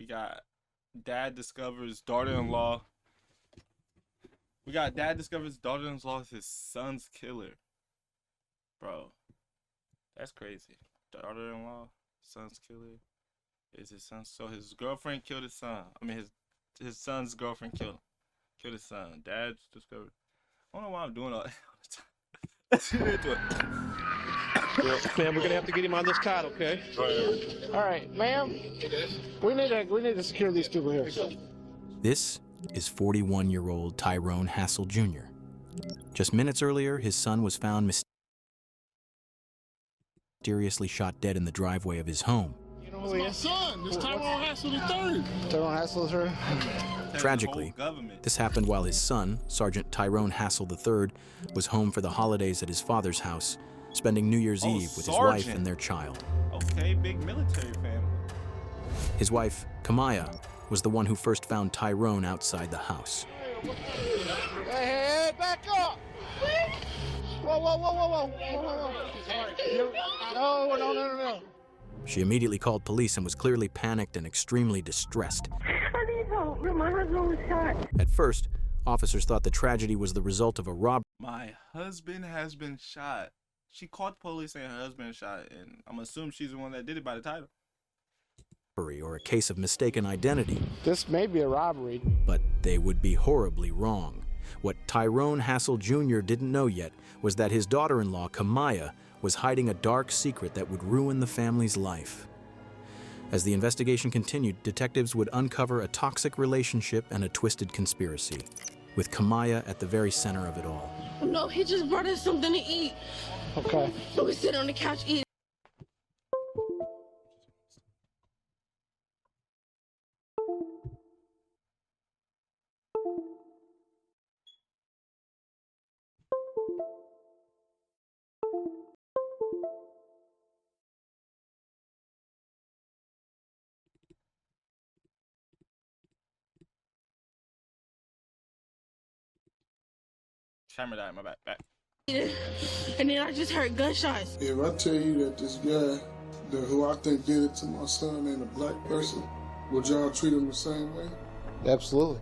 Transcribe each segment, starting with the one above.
We got dad discovers daughter-in-law. We got dad discovers daughter-in-law is his son's killer. Bro, that's crazy. Daughter-in-law, son's killer is his son. So his girlfriend killed his son. I mean, his son's girlfriend killed his son. Dad discovered. I don't know why I'm doing all that all the time. Let's get into it. Well, ma'am, we're gonna have to get him on this cot, okay? All right, ma'am. We need to secure these people here. This is 41-year-old Tyrone Hassel Jr. Just minutes earlier, his son was found mysteriously shot dead in the driveway of his home. You know who he is? My son. It's Tyrone Hassel III. Tyrone Hassel III. Tragically, this happened while his son, Sergeant Tyrone Hassel III, was home for the holidays at his father's house, spending New Year's Eve with his wife and their child. Okay, big military family. His wife, Kamaya, was the one who first found Tyrone outside the house. Hey, back up! Whoa. No. She immediately called police and was clearly panicked and extremely distressed. I need help. My husband was shot. At first, officers thought the tragedy was the result of a robbery. My husband has been shot. She called the police saying her husband was shot, and I'm assuming she's the one that did it by the title. Or a case of mistaken identity. This may be a robbery. But they would be horribly wrong. What Tyrone Hassel Jr. didn't know yet was that his daughter-in-law, Kamaya, was hiding a dark secret that would ruin the family's life. As the investigation continued, detectives would uncover a toxic relationship and a twisted conspiracy, with Kamaya at the very center of it all. No, he just brought us something to eat. Okay. So we sit on the couch eating. Camera died, my back. And then I just heard gunshots. If I tell you that this guy, who I think did it to my son, ain't a black person, would y'all treat him the same way? Absolutely.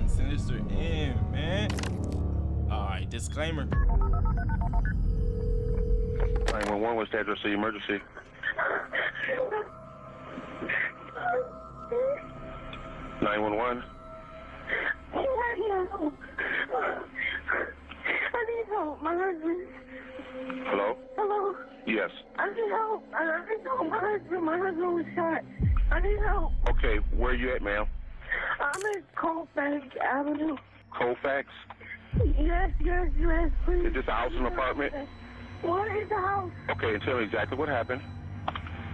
Sinister M, man. Alright, disclaimer. 911, what's the address of the emergency? 911. I need help. My husband. Hello? Hello. Yes. I need help. I need help. My husband was shot. I need help. Okay, where are you at, ma'am? I'm at Colfax Avenue. Colfax? Yes, please. Is this a house and apartment? What is the house? Okay, and tell me exactly what happened.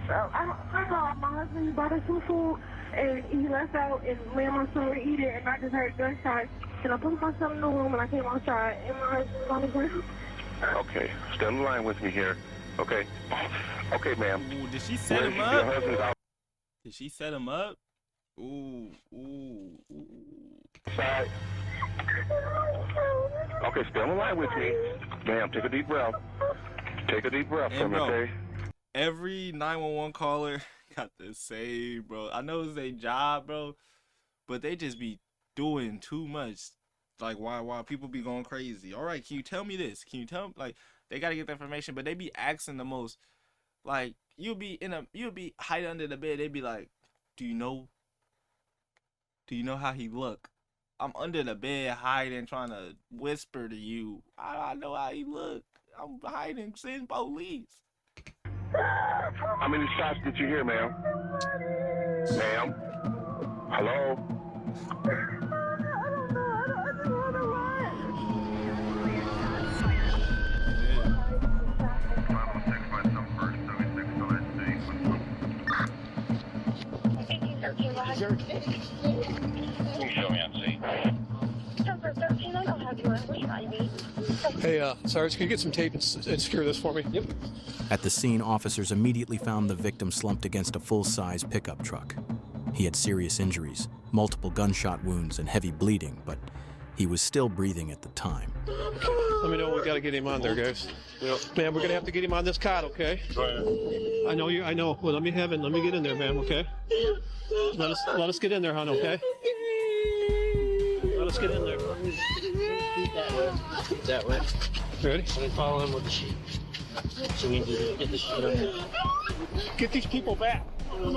I know my husband bought us some food, and he left out, and me and my son were eating, and I just heard gunshots. And I put myself in the room, and I came outside, and my husband was on the ground. Okay, stay on the line with me here. Okay. Okay, ma'am. Ooh, did she set him Your up? husband's Did she set him up? Ooh. outside. Okay, stay on the line with me. Ma'am, take a deep breath. Take a deep breath from me, okay? Every 911 caller got the same, bro. I know it's their job, bro, but they just be doing too much. Like, why people be going crazy? All right, can you tell me this? Can you tell me, like, they got to get the information, but they be asking the most, like, you'll be hiding under the bed. They be like, do you know how he look? I'm under the bed hiding, trying to whisper to you. I know how he look. I'm hiding, send police. How many shots did you hear, ma'am? Ma'am? Hello? Hey, Sarge, can you get some tape and secure this for me? Yep. At the scene, officers immediately found the victim slumped against a full-size pickup truck. He had serious injuries, multiple gunshot wounds, and heavy bleeding, but He was still breathing at the time. Let me know. We got to get him on there, guys. Man, we're gonna have to get him on this cot, okay? I know you. I know. Well, let me get in there, man. Okay? Let us get in there, hon. Okay? Let us get in there. That way. Ready? Follow him with the sheet. So we need to get the sheet on there. Get these people back. Pull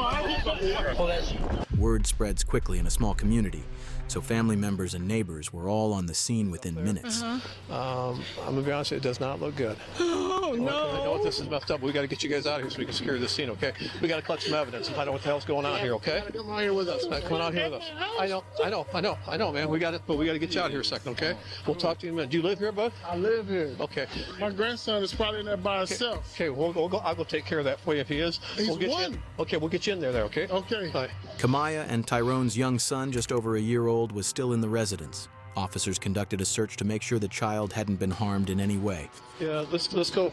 that sheet. Word spreads quickly in a small community, so family members and neighbors were all on the scene within minutes. I'm gonna be honest, it does not look good. Oh, no. I know this is messed up. We got to get you guys out of here so we can secure this scene, okay? We got to collect some evidence and find out what the hell's going on here, okay? Come out here with us. Come on out here with us. I know, man. We got it, but we got to get you out here a second, okay? We'll talk to you in a minute. Do you live here, bud? I live here. Okay. My grandson is probably in there by himself. Okay, I'll go take care of that for you if he is. He's we'll get one. you in. Okay, we'll get you in there, okay? Okay. All right. Kamaya and Tyrone's young son, just over a year old, was still in the residence. Officers conducted a search to make sure the child hadn't been harmed in any way. Yeah, let's go.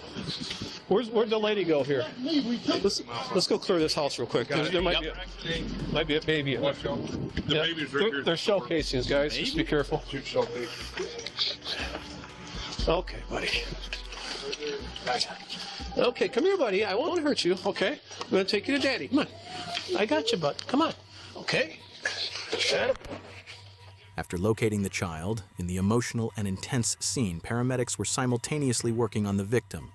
Where'd the lady go here? Let's go clear this house real quick. There might be a baby in there. They're shell casings, guys. Just be careful. Okay, buddy. Okay, come here, buddy. I won't hurt you, okay? I'm going to take you to Daddy. Come on. I got you, bud. Come on. Okay. Shut up. After locating the child, in the emotional and intense scene, paramedics were simultaneously working on the victim.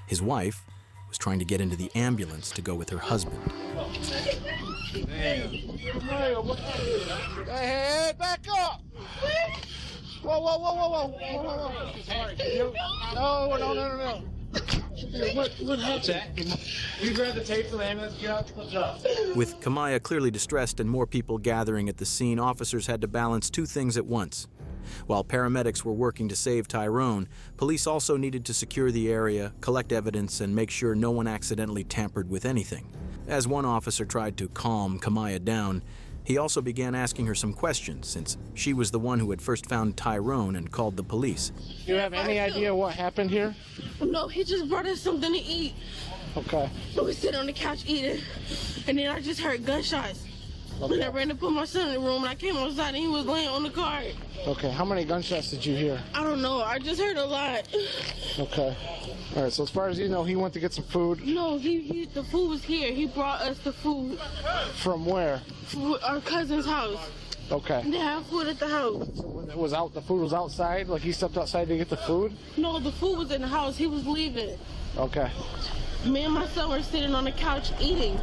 His wife was trying to get into the ambulance to go with her husband. Damn. Hey, back up! Whoa. No. What happened? You grab the tape for the ambulance, get out the job. With Kamaya clearly distressed and more people gathering at the scene, officers had to balance two things at once. While paramedics were working to save Tyrone, police also needed to secure the area, collect evidence, and make sure no one accidentally tampered with anything. As one officer tried to calm Kamaya down, he also began asking her some questions, since she was the one who had first found Tyrone and called the police. Do you have any idea what happened here? No, he just brought us something to eat. Okay. We were sitting on the couch eating, and then I just heard gunshots. And I ran to put my son in the room, and I came outside, and he was laying on the cart. Okay, how many gunshots did you hear? I don't know. I just heard a lot. Okay. All right, so as far as you know, he went to get some food. No, the food was here. He brought us the food. From where? Our cousin's house. Okay. They have food at the house. So when it was out, the food was outside? Like he stepped outside to get the food? No, the food was in the house. He was leaving. Okay. Me and my son were sitting on the couch eating.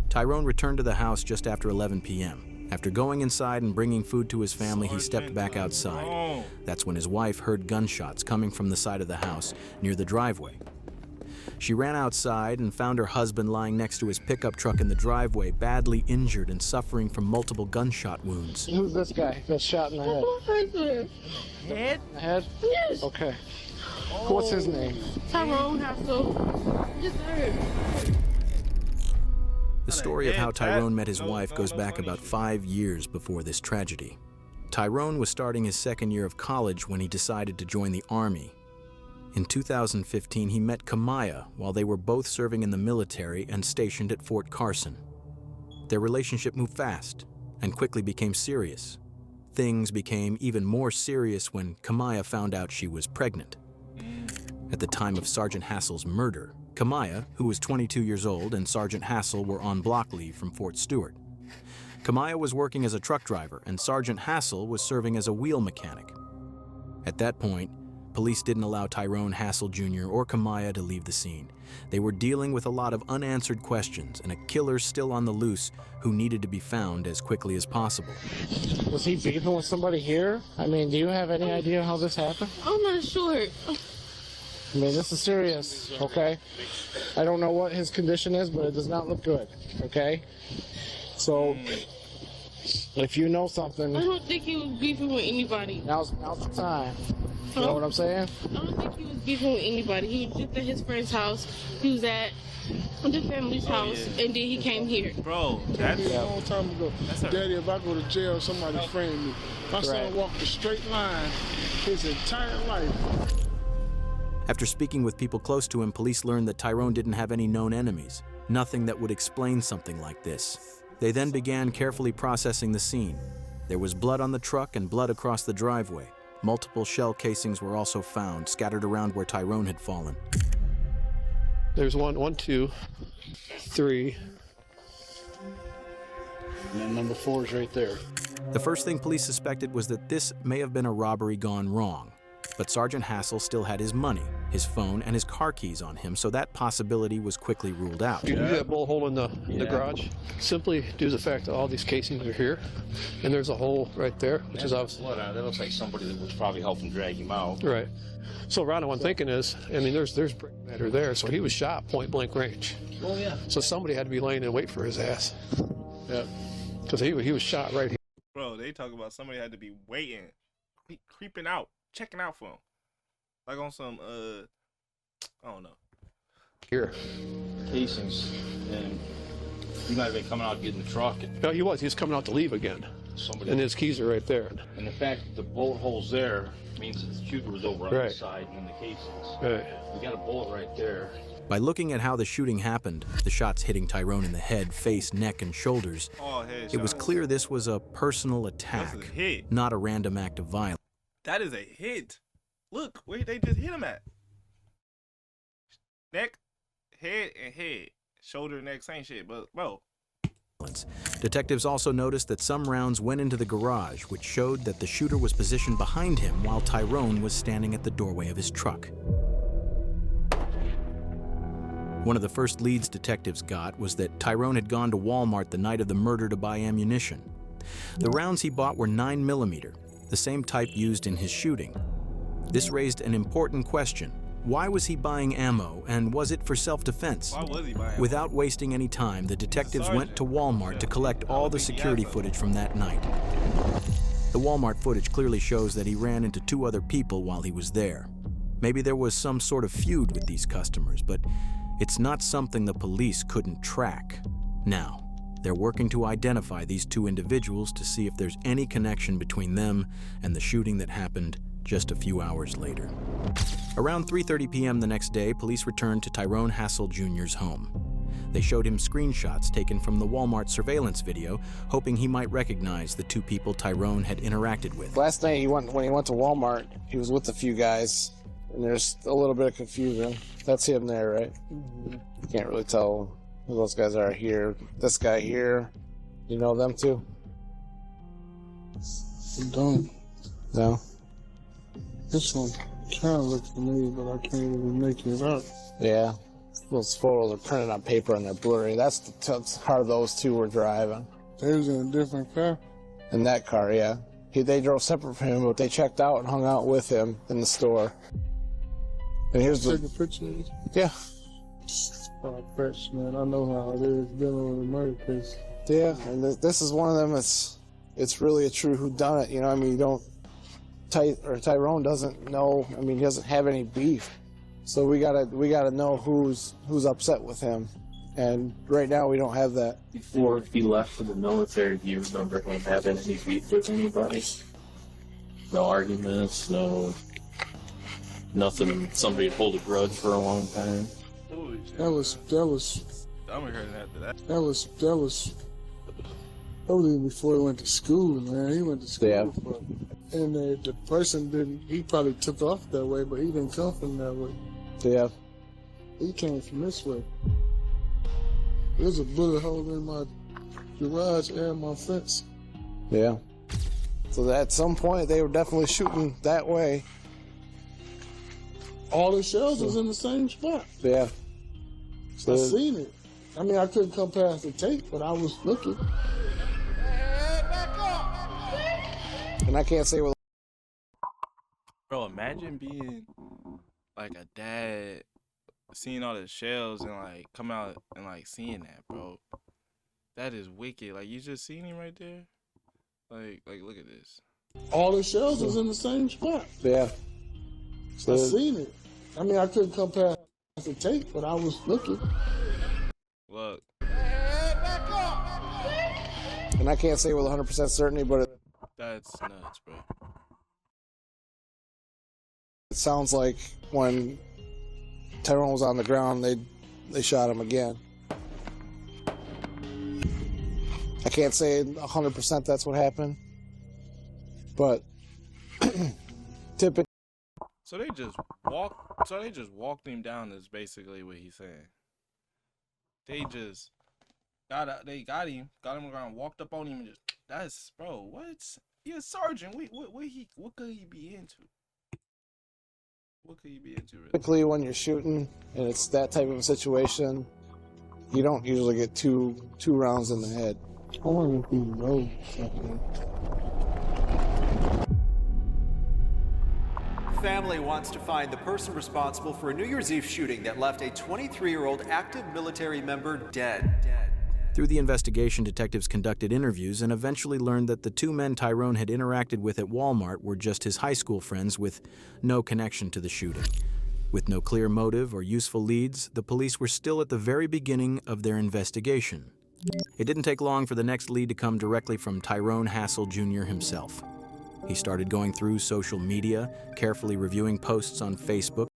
Tyrone returned to the house just after 11 p.m. After going inside and bringing food to his family, he stepped back outside. That's when his wife heard gunshots coming from the side of the house near the driveway. She ran outside and found her husband lying next to his pickup truck in the driveway, badly injured and suffering from multiple gunshot wounds. Who's this guy that's shot in the head? Head? The head? Yes. Okay. What's his name? Tyrone Hassel. Just heard. The story of how Tyrone met his wife goes back about 5 years before this tragedy. Tyrone was starting his second year of college when he decided to join the Army. In 2015, he met Kamaya while they were both serving in the military and stationed at Fort Carson. Their relationship moved fast and quickly became serious. Things became even more serious when Kamaya found out she was pregnant. At the time of Sergeant Hassel's murder, Kamaya, who was 22 years old, and Sergeant Hassel were on block leave from Fort Stewart. Kamaya was working as a truck driver, and Sergeant Hassel was serving as a wheel mechanic. At that point, police didn't allow Tyrone Hassel Jr. or Kamaya to leave the scene. They were dealing with a lot of unanswered questions and a killer still on the loose who needed to be found as quickly as possible. Was he beefing with somebody here? I mean, do you have any idea how this happened? I'm not sure. I mean, this is serious, okay? I don't know what his condition is, but it does not look good, okay? So, if you know something, I don't think he was beefing with anybody. now's the time. You know what I'm saying? I don't think he was beefing with anybody. He was just at his friend's house. He was at the family's house, and then he came here. Bro, that's A long time ago. Daddy, if I go to jail, somebody frame me. My son walked a straight line his entire life. After speaking with people close to him, police learned that Tyrone didn't have any known enemies, nothing that would explain something like this. They then began carefully processing the scene. There was blood on the truck and blood across the driveway. Multiple shell casings were also found, scattered around where Tyrone had fallen. There's one, two, three. And then number 4 is right there. The first thing police suspected was that this may have been a robbery gone wrong. But Sergeant Hassel still had his money, his phone, and his car keys on him, so that possibility was quickly ruled out. You do that bullet hole in the garage simply due to the fact that all these casings are here, and there's a hole right there, which is obviously... That looks like somebody that was probably helping drag him out. Right. So, Ron, what I'm thinking is, I mean, there's brain matter there, so he was shot point blank range. Oh, yeah. So somebody had to be laying in wait for his ass. Yeah. Because he was shot right here. Bro, they talk about somebody had to be waiting, creeping out, checking out for him. Like on some, I don't know. Here. Casings. And he might have been coming out getting the truck. And No, he was coming out to leave again. somebody. And his keys are right there. And the fact that the bullet hole's there means that the shooter was over on Right. the side and then the casings. Right. We got a bullet right there. By looking at how the shooting happened, the shots hitting Tyrone in the head, face, neck, and shoulders, All headshots. it was clear this was a personal That's attack, a hit. not a random act of violence. That is a hit. Look where they just hit him at. Neck, head, and head. Shoulder, neck, same shit. But bro, Detectives also noticed that some rounds went into the garage, which showed that the shooter was positioned behind him while Tyrone was standing at the doorway of his truck. One of the first leads detectives got was that Tyrone had gone to Walmart the night of the murder to buy ammunition. The rounds he bought were 9mm, the same type used in his shooting. This raised an important question. Why was he buying ammo, and was it for self-defense? why was he buying? Without wasting any time, the detectives went to Walmart to collect all the security footage from that night. The Walmart footage clearly shows that he ran into 2 other people while he was there. Maybe there was some sort of feud with these customers, but it's not something the police couldn't track. Now, they're working to identify these 2 individuals to see if there's any connection between them and the shooting that happened just a few hours later. Around 3:30 p.m. the next day, police returned to Tyrone Hassel Jr.'s home. They showed him screenshots taken from the Walmart surveillance video, hoping he might recognize the 2 people Tyrone had interacted with. Last night when he went to Walmart, he was with a few guys, and there's a little bit of confusion. That's him there, right? You can't really tell who those guys are here. This guy here, you know them too? I don't. No? This one kind of looks familiar, but I can't even make it out. Yeah. Those photos are printed on paper and they're blurry. That's the car those 2 were driving. They was in a different car. In that car, yeah. They drove separate from him, but they checked out and hung out with him in the store. And here's Take the... a picture of it. Yeah. Far-fetched, man. I know how it is dealing with a murder case. Yeah, and this is one of them. It's really a true whodunit. You know, I mean, you don't... Tyrone doesn't know. I mean, he doesn't have any beef. So we gotta know who's upset with him. And right now we don't have that. Before he left for the military, do you remember him having any beef with anybody? No arguments, nothing. Somebody hold a grudge for a long time. That was I'm hearing after that. that was even before he went to school, man. He went to school. Yeah. And the person didn't. He probably took off that way, but he didn't come from that way. Yeah. He came from this way. There's a bullet hole in my garage and my fence. Yeah. So at some point they were definitely shooting that way. All the shells was in the same spot. Yeah. I seen it. I mean, I couldn't come past the tape, but I was looking. And I can't say with... Bro, imagine being like a dad, seeing all the shells and like come out and like seeing that, bro. That is wicked. Like you just seen him right there. Like look at this. All the shells was in the same spot. Yeah. I seen it. I mean, I couldn't come past the tape, but I was looking. Look. And I can't say with 100% certainty, but That's nuts, bro. it sounds like when Tyrone was on the ground, they shot him again. I can't say 100% that's what happened, But typically, So they just walked him down. Is basically what he's saying. They just got him on the ground, walked up on him, and just that's bro. What? He a sergeant. What could he be into? What could he be into? Really? typically when you're shooting and it's that type of a situation, you don't usually get two rounds in the head. I want to know something. Family wants to find the person responsible for a New Year's Eve shooting that left a 23-year-old active military member dead. Through the investigation, detectives conducted interviews and eventually learned that the two men Tyrone had interacted with at Walmart were just his high school friends with no connection to the shooting. With no clear motive or useful leads, the police were still at the very beginning of their investigation. It didn't take long for the next lead to come directly from Tyrone Hassel Jr. himself. He started going through social media, carefully reviewing posts on Facebook.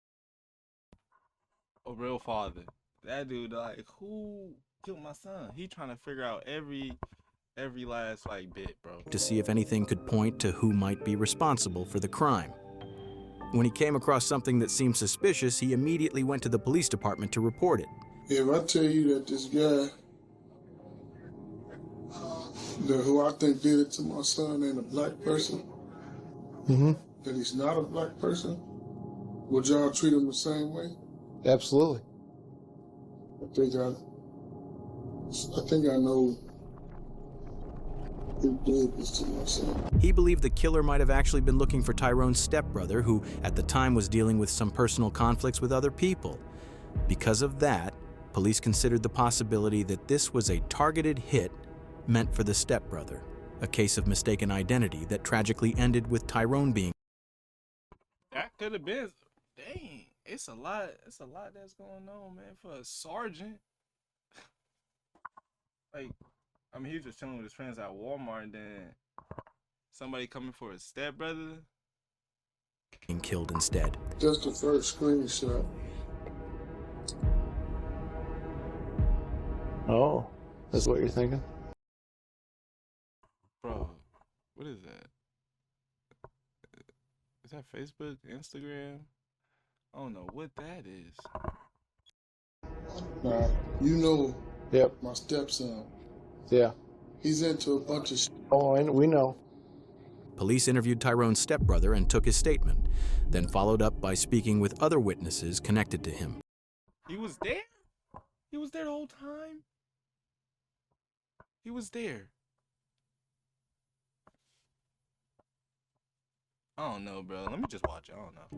A real father. That dude, like, who killed my son? He trying to figure out every last like bit, bro. To see if anything could point to who might be responsible for the crime. When he came across something that seemed suspicious, he immediately went to the police department to report it. If I tell you that this guy, who I think did it to my son, ain't a black person, that he's not a black person, would y'all treat him the same way? Absolutely. I think I know who did this to my son. He believed the killer might have actually been looking for Tyrone's stepbrother, who at the time was dealing with some personal conflicts with other people. Because of that, police considered the possibility that this was a targeted hit meant for the stepbrother, a case of mistaken identity that tragically ended with Tyrone being. That could have been. Dang, it's a lot that's going on, man, for a sergeant. Like, I mean, he was just chilling with his friends at Walmart, and then somebody coming for his stepbrother being killed instead. Just the first screenshot. Oh, that's what you're thinking? Bro, what is that? Is that Facebook, Instagram? I don't know what that is. Now, you know, Yep. my stepson. Yeah. He's into a bunch of shit. Oh, and we know. Police interviewed Tyrone's stepbrother and took his statement, then followed up by speaking with other witnesses connected to him. He was there? He was there the whole time? He was there. I don't know, bro. Let me just watch it. I don't know.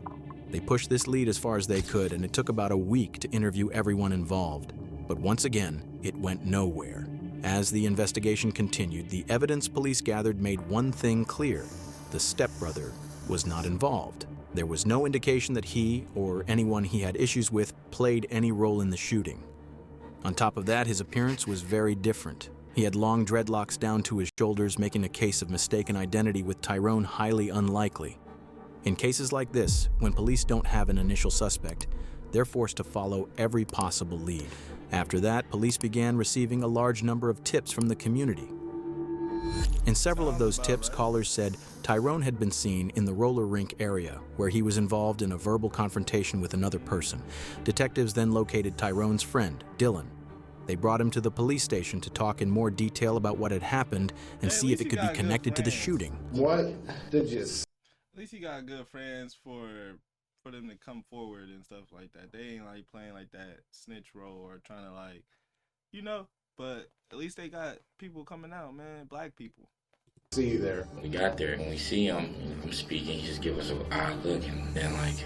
They pushed this lead as far as they could, and it took about a week to interview everyone involved. But once again, it went nowhere. As the investigation continued, the evidence police gathered made one thing clear: the stepbrother was not involved. There was no indication that he, or anyone he had issues with, played any role in the shooting. On top of that, his appearance was very different. He had long dreadlocks down to his shoulders, making a case of mistaken identity with Tyrone highly unlikely. In cases like this, when police don't have an initial suspect, they're forced to follow every possible lead. After that, police began receiving a large number of tips from the community. In several of those tips, callers said Tyrone had been seen in the roller rink area, where he was involved in a verbal confrontation with another person. Detectives then located Tyrone's friend, Dylan. They brought him to the police station to talk in more detail about what had happened and see if it could be connected to the shooting. What did you... At least he got good friends for them to come forward and stuff like that. They ain't like playing like that snitch role or trying to like, you know, but at least they got people coming out, man, black people. See you there. We got there, when we see him, I'm speaking, he just give us an odd look, and then like,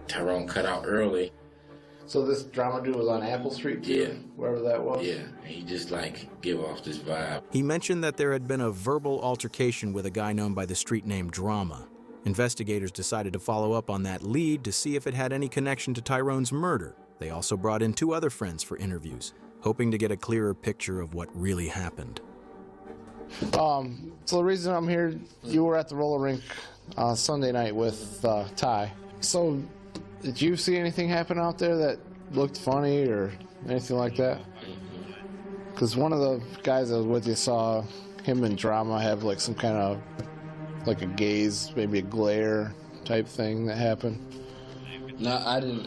Tyrone cut out early. So this drama dude was on Apple Street too? Yeah. Wherever that was? Yeah, he just like give off this vibe. He mentioned that there had been a verbal altercation with a guy known by the street name Drama. Investigators decided to follow up on that lead to see if it had any connection to Tyrone's murder. They also brought in 2 other friends for interviews, hoping to get a clearer picture of what really happened. So the reason I'm here, you were at the roller rink Sunday night with Ty. So did you see anything happen out there that looked funny or anything like that? Because one of the guys that was with you saw him and Drama have like some kind of like a gaze, maybe a glare type thing that happened? No, I didn't.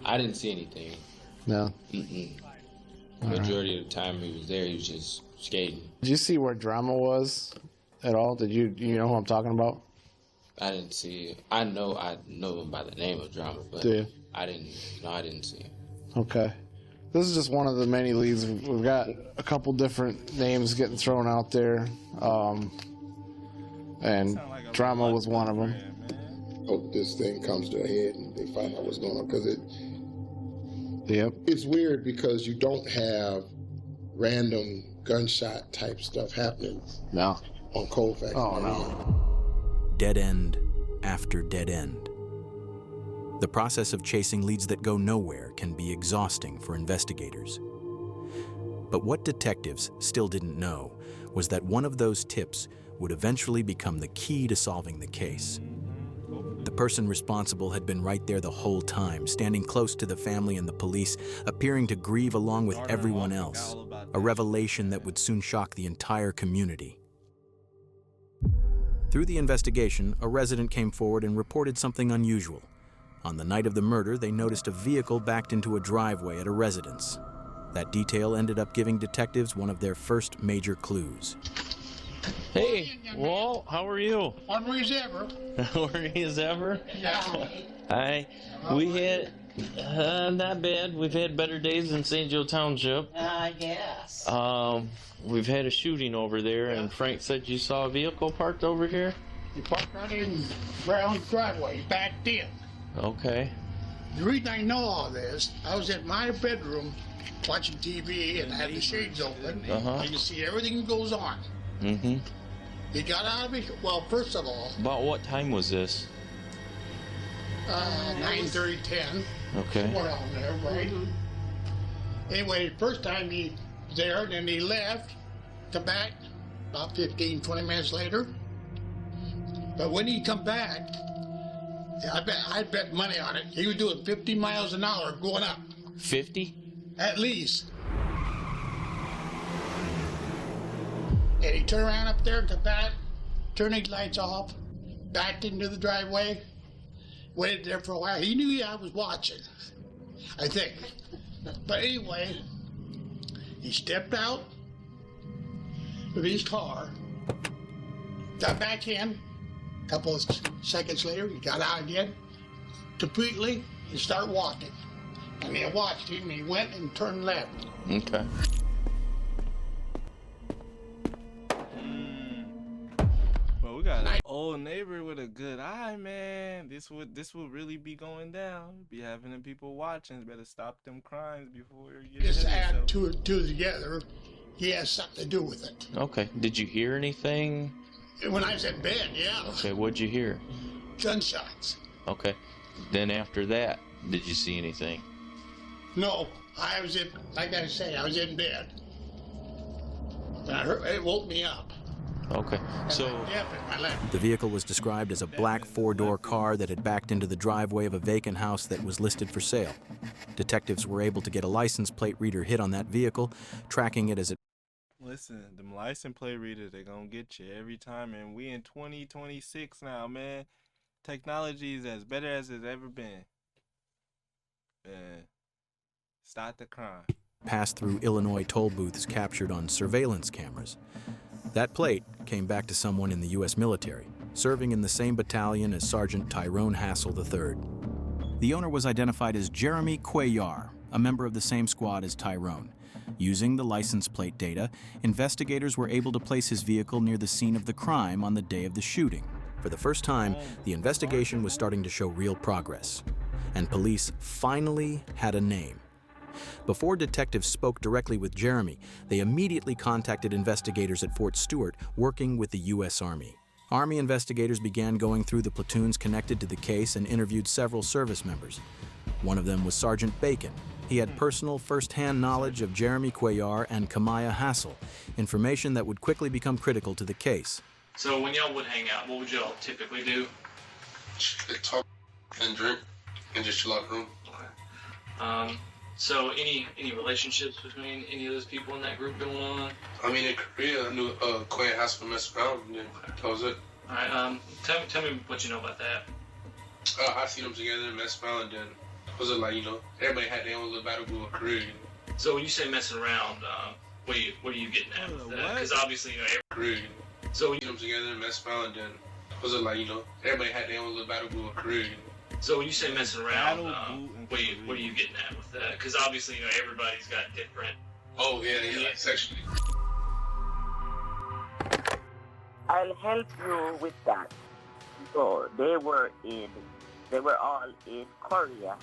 I didn't see anything. No. Majority of the time he was there, he was just skating. Did you see where Drama was at all? Did you know who I'm talking about? I didn't see it. I know him by the name of Drama, but Do you? I didn't see him. Okay. This is just one of the many leads. We've got a couple different names getting thrown out there, and Drama was one of them. Hope this thing comes to a head and they find out what's going on, because Yep. it's weird because you don't have random gunshot type stuff happening No. on KAVFX. Oh, no. Dead end after dead end. The process of chasing leads that go nowhere can be exhausting for investigators. But what detectives still didn't know was that one of those tips would eventually become the key to solving the case. The person responsible had been right there the whole time, standing close to the family and the police, appearing to grieve along with everyone else, a revelation that would soon shock the entire community. Through the investigation, a resident came forward and reported something unusual. On the night of the murder, they noticed a vehicle backed into a driveway at a residence. That detail ended up giving detectives one of their first major clues. Hey, Walt, how are you? Hungry as ever. Hungry as ever? Yeah. Hi. We had, not bad. We've had better days in St. Joe Township. Yes. We've had a shooting over there, and Frank said you saw a vehicle parked over here? He parked right in Brown's driveway, backed in. Okay. The reason I know all this, I was in my bedroom watching TV and I had the shades open. I can see everything that goes on. Mm-hmm. He got out of it. Well, first of all, About what time was this? 9:30, 10. Okay. Somewhere on there, right? Anyway, first time he was there, and then he left, come back about 15, 20 minutes later. But when he come back, I bet money on it. He was doing 50 miles an hour going up. 50? At least. And he turned around up there, come back, turned his lights off, backed into the driveway, waited there for a while. He knew I was watching, I think. But anyway, he stepped out of his car, got back in. A couple of seconds later, he got out again, completely, and started walking. And I watched him, and he went and turned left. Okay. Well, we got an old neighbor with a good eye, man. This would really be going down. Be having them people watching. Better stop them crimes before you get Just ahead of add yourself. two together, he has something to do with it. Okay. Did you hear anything? When I was in bed, yeah, Okay, what'd you hear? gunshots. Okay. Then after that, did you see anything? No, I was in, like I say, I was in bed. And I heard, it woke me up. Okay. So Yep, I left. The vehicle was described as a black four-door car that had backed into the driveway of a vacant house that was listed for sale. Detectives were able to get a license plate reader hit on that vehicle, tracking it as it... Listen, them license plate readers, they gonna get you every time, and we in 2026 now, man. Technology is as better as it's ever been. Man, stop the crime. passed through Illinois toll booths captured on surveillance cameras. That plate came back to someone in the U.S. military, serving in the same battalion as Sergeant Tyrone Hassel III. The owner was identified as Jeremy Cuellar, a member of the same squad as Tyrone. Using the license plate data, investigators were able to place his vehicle near the scene of the crime on the day of the shooting. For the first time, the investigation was starting to show real progress, and police finally had a name. Before detectives spoke directly with Jeremy, they immediately contacted investigators at Fort Stewart working with the U.S. Army. Army investigators began going through the platoons connected to the case and interviewed several service members. One of them was Sergeant Bacon. He had personal first-hand knowledge of Jeremy Cuellar and Kamaya Hassel, information that would quickly become critical to the case. So when y'all would hang out, what would y'all typically do? Talk and drink and just chill out the room. Okay. So any relationships between any of those people in that group going on? I mean, in Korea, I knew Quinn Haskell messed around, and then that was it. All right. Tell me what you know about that. I seen them together, messed around, and then was it like, you know, everybody had their own little battle group in Korea. You know? So when you say messing around, what are you getting at with that? Because obviously, you know, Korea. So when you them together, messed around, and then was it like, you know, everybody had their own little battle group in Korea. You know? So when you say messing around, what are you getting at with that? Because obviously, you know, everybody's got different. Oh yeah, sexually. I'll help you with that. So they were all in Korea,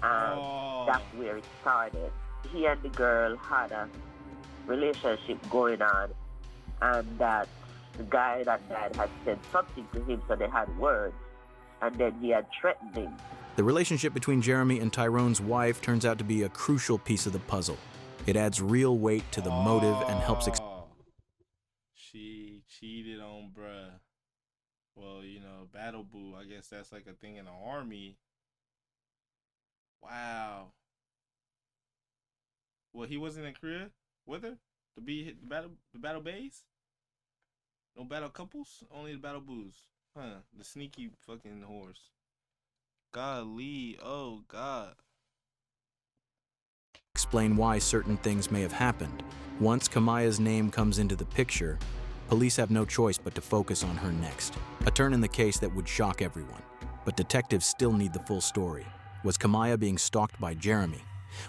and that's where it started. He and the girl had a relationship going on, and that the guy that died had said something to him, so they had words, and then he had threatened him. The relationship between Jeremy and Tyrone's wife turns out to be a crucial piece of the puzzle. It adds real weight to the motive and helps She cheated on bruh. Well, you know, battle boo. I guess that's like a thing in the army. Wow. Well, he wasn't in Korea with her to be the battle bays. No battle couples, only the battle boos. Huh? The sneaky fucking horse. Golly, oh God. explain why certain things may have happened. Once Kamaya's name comes into the picture, police have no choice but to focus on her next. A turn in the case that would shock everyone. But detectives still need the full story. Was Kamaya being stalked by Jeremy,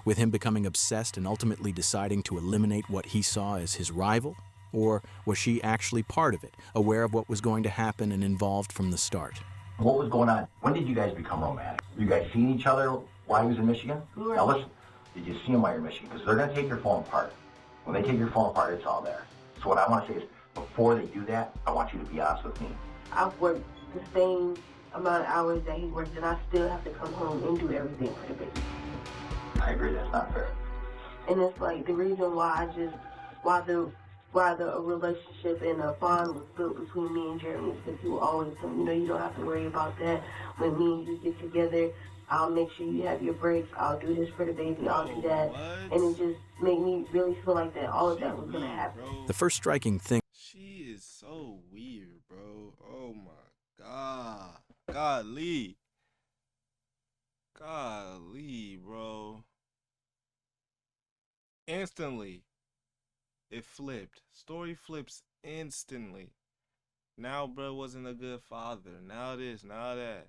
with him becoming obsessed and ultimately deciding to eliminate what he saw as his rival? Or was she actually part of it, aware of what was going to happen and involved from the start? What was going on? When did you guys become romantic? You guys seen each other while he was in Michigan? Now listen, did you see him while you're in Michigan? Because they're going to take your phone apart. When they take your phone apart, it's all there. So what I want to say is, before they do that, I want you to be honest with me. I've worked the same amount of hours that he worked, and I still have to come home and do everything for the baby. I agree, that's not fair. And it's like the reason why why the relationship and a bond was built between me and Jeremy is because you always tell me, you don't have to worry about that. When me and you get together, I'll make sure you have your breaks. I'll do this for the baby. I'll do that. And it just made me really feel like that all of that was going to happen. The first striking thing... She is so weird, bro. Oh, my God. Golly. Golly, bro. Instantly. It flipped. Story flips instantly. Now, bro wasn't a good father. Now this, now that.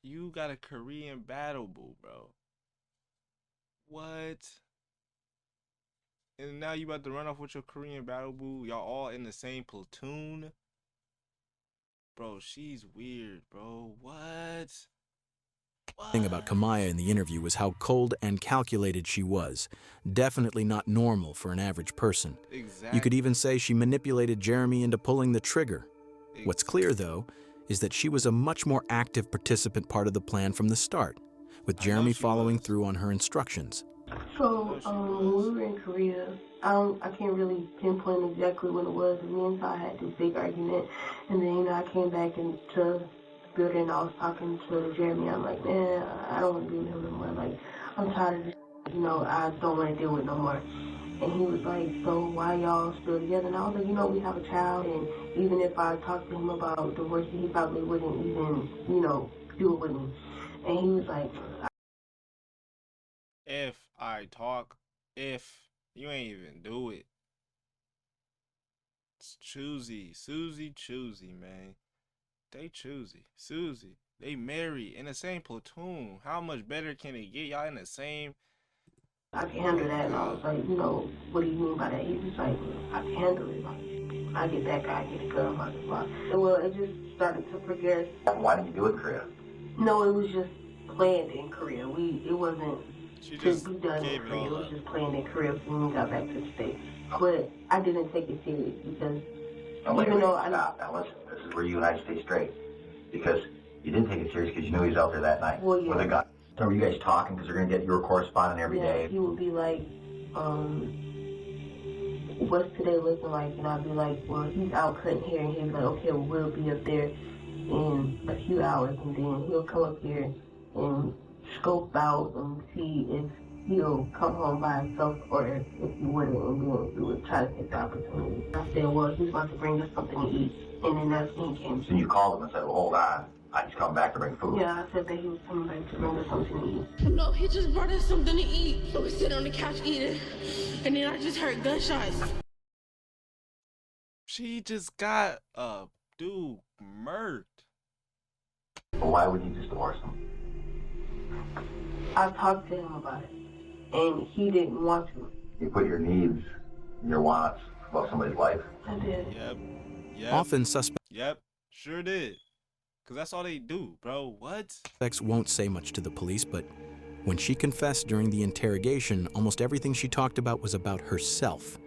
You got a Korean battle boo, bro. What? And now you about to run off with your Korean battle boo? Y'all all in the same platoon? Bro, she's weird, bro. What? thing about Kamaya in the interview was how cold and calculated she was. Definitely not normal for an average person. Exactly. You could even say she manipulated Jeremy into pulling the trigger. What's clear, though, is that she was a much more active participant part of the plan from the start, with Jeremy following through on her instructions. So, when we were in Korea, I can't really pinpoint exactly when it was. Me and Ty had this big argument, and then, I came back into building, I was talking to Jeremy. I'm like, man, I don't want to be with him no more. Like, I'm tired of this, I don't want to deal with no more. And he was like, so why y'all still together? And I was like, we have a child, and even if I talked to him about divorce, he probably wouldn't even, do it with me. And he was like, if you ain't even do it. It's choosy. Susie choosy, man. They choosy. Susie. They married in the same platoon. How much better can it get? Y'all in the same... I can handle that. And I was like, what do you mean by that? He was like, I can handle it. Like, I get that guy, I get a girl, blah, blah, blah. Well, it just started to progress. Why did you do it in Korea? No, it was just planned in Korea. It wasn't to be done in Korea. It was just planned in Korea when we got back to the States. But I didn't take it serious because Even though stop. Now listen, this is where you and I stay straight. Because you didn't take it serious because you knew he was out there that night. Well, yeah. With a gun. So were you guys talking because they're going to get your correspondent every day? He would be like, what's today looking like? And I'd be like, well, he's out cutting hair. And he'd be like, okay, well, we'll be up there in a few hours. And then he'll come up here and scope out and see if he'll come home by himself or if he wouldn't, and then we would try to take the opportunity. I said, well, he's about to bring us something to eat, and then that's when he came. So you called him and said, well, hold on, I just come back to bring food. Yeah, I said that he was coming back to bring us something to eat. No, he just brought us something to eat. We were sitting on the couch eating, and then I just heard gunshots. She just got a dude murked. Well, why would you just divorce him? I talked to him about it, and he didn't want to. You put your needs, your wants above somebody's life. I did. Yep. Often suspects Yep. Sure did. Cause that's all they do, bro. What? won't say much to the police, but when she confessed during the interrogation, almost everything she talked about was about herself,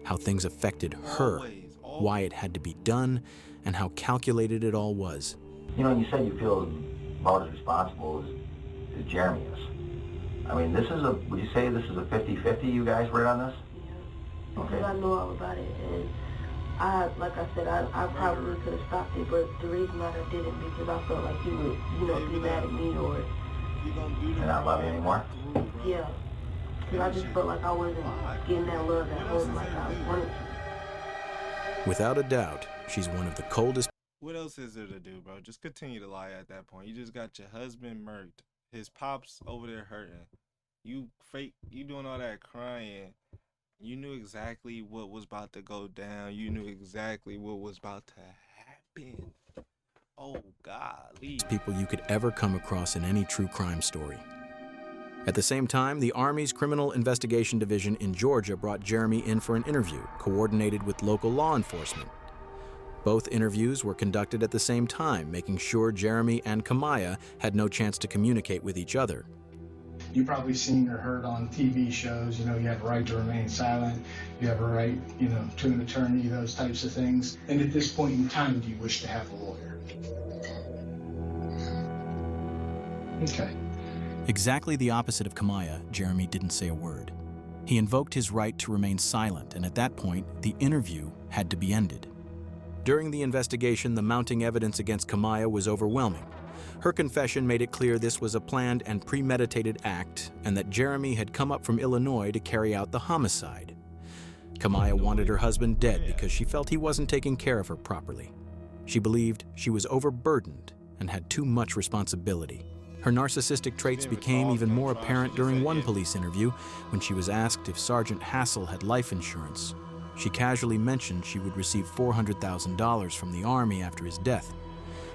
how things affected her, why it had to be done, and how calculated it all was. You know, you said you feel about as responsible as Jeremy is. I mean, would you say this is a 50-50 you guys were on this? Yeah. Okay. Because I knew all about it, and like I said, I probably could have stopped it, but the reason that I didn't, because I felt like he would, be mad at me or... And not love you anymore? Yeah. Because I just felt like I wasn't getting that love at home like I wanted to. Without a doubt, she's one of the coldest. What else is there to do, bro? Just continue to lie at that point. You just got your husband murked. His pops over there hurting. You doing all that crying. You knew exactly what was about to go down. You knew exactly what was about to happen. Oh, golly. People you could ever come across in any true crime story. At the same time, the Army's Criminal Investigation Division in Georgia brought Jeremy in for an interview, coordinated with local law enforcement. Both interviews were conducted at the same time, making sure Jeremy and Kamaya had no chance to communicate with each other. You've probably seen or heard on TV shows, you have a right to remain silent, you have a right, to an attorney, those types of things. And at this point in time, do you wish to have a lawyer? Okay. Exactly the opposite of Kamaya, Jeremy didn't say a word. He invoked his right to remain silent, and at that point, the interview had to be ended. During the investigation, the mounting evidence against Kamaya was overwhelming. Her confession made it clear this was a planned and premeditated act, and that Jeremy had come up from Illinois to carry out the homicide. Kamaya wanted her husband dead because she felt he wasn't taking care of her properly. She believed she was overburdened and had too much responsibility. Her narcissistic traits became even more apparent during one police interview when she was asked if Sergeant Hassel had life insurance. She casually mentioned she would receive $400,000 from the Army after his death.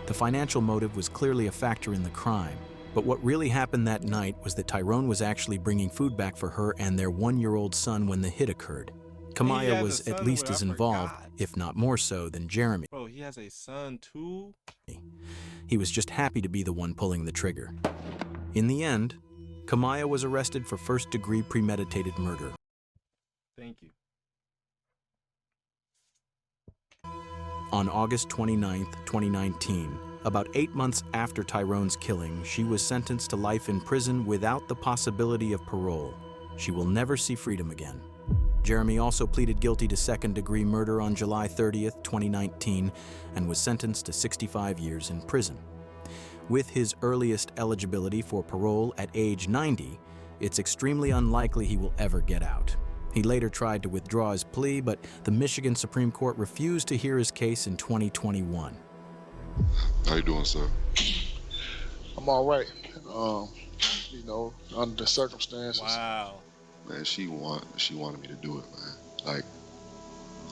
The financial motive was clearly a factor in the crime, but what really happened that night was that Tyrone was actually bringing food back for her and their one-year-old son when the hit occurred. Kamaya was at least as involved, if not more so, than Jeremy. Bro, he has a son too? He was just happy to be the one pulling the trigger. In the end, Kamaya was arrested for first-degree premeditated murder. Thank you. On August 29, 2019, about 8 months after Tyrone's killing, she was sentenced to life in prison without the possibility of parole. She will never see freedom again. Jeremy also pleaded guilty to second-degree murder on July 30, 2019, and was sentenced to 65 years in prison. With his earliest eligibility for parole at age 90, it's extremely unlikely he will ever get out. He later tried to withdraw his plea, but the Michigan Supreme Court refused to hear his case in 2021. How you doing, sir? I'm all right. Under the circumstances. Wow. Man, she wanted me to do it, man. Like,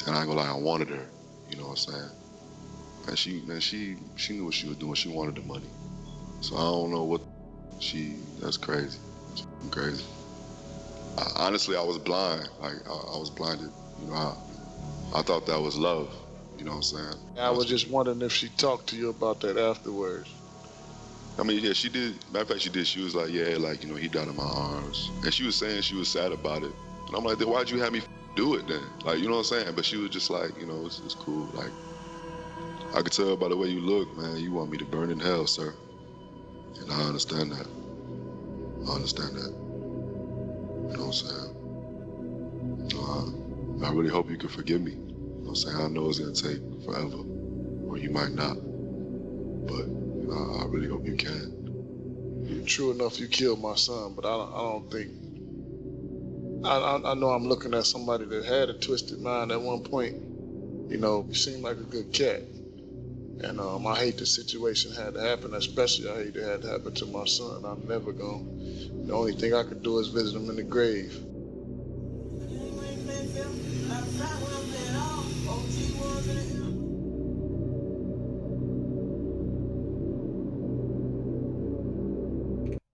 and I ain't gonna lie, I wanted her. You know what I'm saying? And she knew what she was doing. She wanted the money. So I don't know what that's crazy. That's crazy. Honestly, I was blind. Like, I was blinded. I thought that was love. You know what I'm saying? I was just wondering if she talked to you about that afterwards. I mean, yeah, she did. Matter of fact, she did. She was like, yeah, like, he died in my arms. And she was saying she was sad about it. And I'm like, then why'd you have me do it then? Like, you know what I'm saying? But she was just like, it's cool. Like, I could tell by the way you look, man, you want me to burn in hell, sir. And I understand that. You know what I'm saying? I really hope you can forgive me. You know what I'm saying? I know it's gonna take forever, or you might not. But I really hope you can. true enough, you killed my son, but I don't think. I know I'm looking at somebody that had a twisted mind at one point. You know, you seem like a good cat. And I hate the situation had to happen, especially I hate it had to happen to my son. I'm never going. The only thing I could do is visit him in the grave.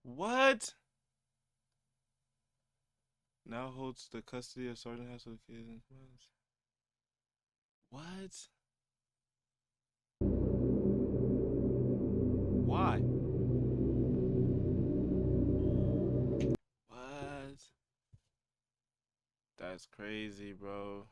What? Now holds the custody of Sergeant Hassel kids and spouse. What? Why? What? That's crazy, bro.